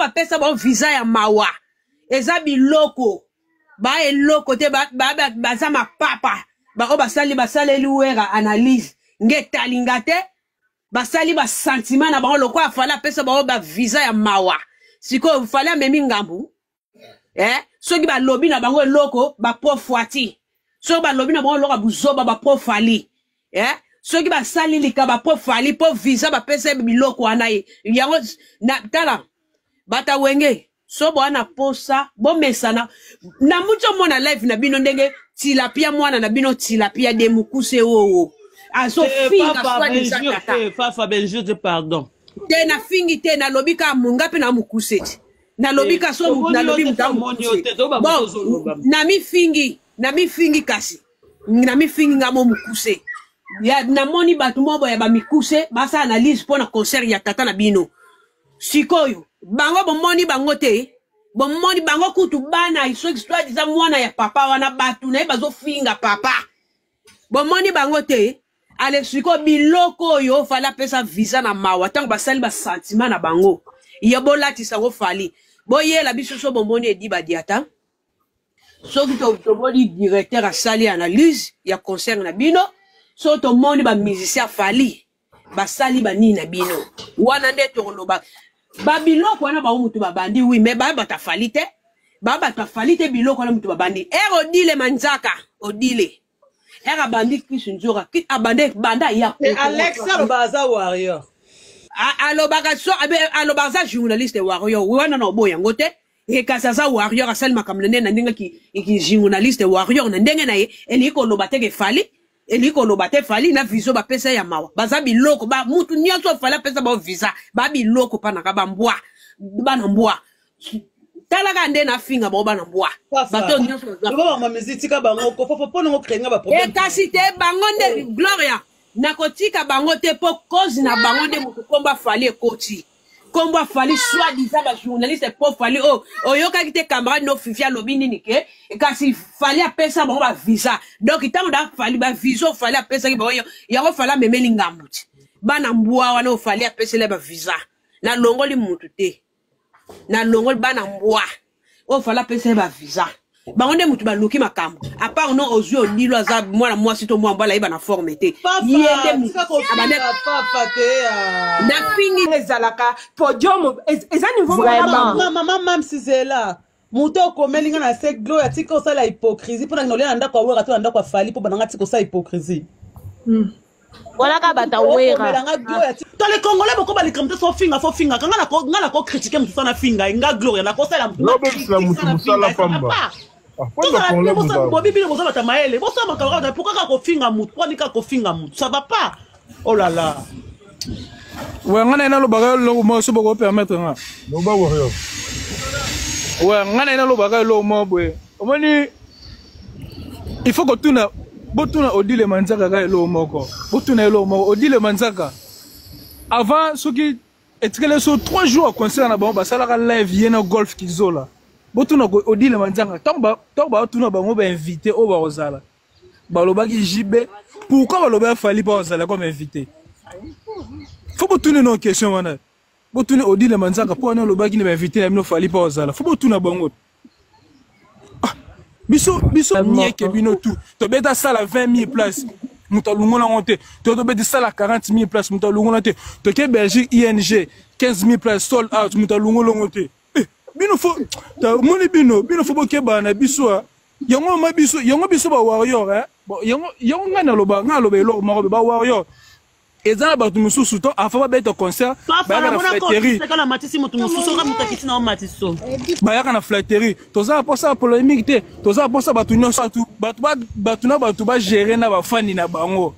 ba pesa ba visa ya mawa eza biloko ba eloko te ba za ma papa ba o basali luera analyse ngetalinga te basali ba sentiment na ba loko afala pesa ba visa ya mawa siko fala memi ngambu soki ba lobi na bango eloko ba profwati soki ba lobi na bango eloko buzoba ba profali soki ba sali lika ba profali po visa ba pesa biloko wana yango na tala bata wenge so bwana posa bomesana na mucho mona live na bino ndenge tilapia mwana na bino tilapia de mukuse wo aso finga Fafa Benjure pardon te na fingi te na lobika munga pe na mukuse na lobika so na lobi mukuse bon na mi fingi kasi na mi fingi ngamo mukuse ya na moni batu mobo ya ba mikuse basa analyse pona concert ya tata na bino sikoyo bango bomoni bango te bomoni bango kutu bana iso histoire za mwana ya papa wana batu na bazo finga papa bomoni bango te ale siko biloko yo fala pesa visa na mawa tango basali ba sentiment na bango ya bolati sango fali boyela biso so bomoni edi badiata so kito bodi directeur asali analyse ya concert na bino so to moni ba musicien fali basali ba nini na bino wana nde to loba babiloko wana ba mutu babandi oui mais ba batafali te biloko na mutu babandi odile manzaka odile bandi kisunjora kit abande banda ya Alexa Baza Warrior alobaka so alobaza journaliste warrior wana na oboya ngote ekasa warrior asali makamlene na ndenge ki journaliste warrior na ndenge na ye eliko lobateke fali eliko lobate fali na viso ba pesa ya mawa baza biloko ba mutu nyonso fala pesa ba visa ba biloko pana ka bambwa bana mbwa talaka nde na finga ba bana mbwa bato nyonso ba ma musique bango ko fo pona ngo krenga ba problème kasi te bango nde Gloria nakotika bango te po cause na bango nde mutu komba fali ekoti komba fali soi-disant ba journaliste po fali oyoka kite camarade no fifia lobi nini ke kasi fali a pesa bango ba visa donc itango da fali ba visa fali a pesa ki bango yango fala memeli ngambuti bana mbwa wana fali a pesa le ba visa na longoli mutu te na longoli bana mbwa fala pesa ba visa bango nde mutu ba luki makambo a part non ozu onilo za mwana mwasi to mwamba la iba na forme te yete papa te na fingi ezalaka podium eza niveau maman Sizela muto komelinga na se gloire tiko sala hypocrisie pona ngolena ndako wera to ndako fali po bananga tiko sa hypocrisie voilà ka bata wera to les congolais boko ba les cramter so finga kanga na ko critiquer mutu sana finga nga gloire na ko sala mutu sala pamba pourquoi kofinga mutu ponika kofinga mutu ça va pas oh là là ouais ngana ina lo baga lo mo so boko permettre nga lo ba warrior ouais ngana ina lo baga lo mo boy omoni il faut que tuna botuna odile manzaka ka lo moko botuna lo mo odile manzaka avant ce qui etikele so 3 jours concert na ba sala ka live yena golf kizola botuna odile manzanga tomba tuna bango ba invité o ba ozala balobaki jibe pourquoi baloba fali pas ozala comme invité faut botuna no question wana botuna odile manzanga pour na lobaki ne ba invité na mino fali pas ozala faut botuna bango biso mieke bino tout to beta sala 20 000 places muta lungola ngote to beta sala 40 000 places muta lungola te to ke Belgique ING 15 000 places sold out muta lungola ngote bino fo ta moni bino fo bokeba na biso yango biso ba warrior yango ngana loba elo mako ba warrior ezana ba tumususu to afa ba beta concert ba na flatterie kana matisi mutu mususu ka mutakiti na matiso ba kana flatterie toza pour ça polémique te toza pour ça ba tunyo ça tout ba gérer na ba fani na bango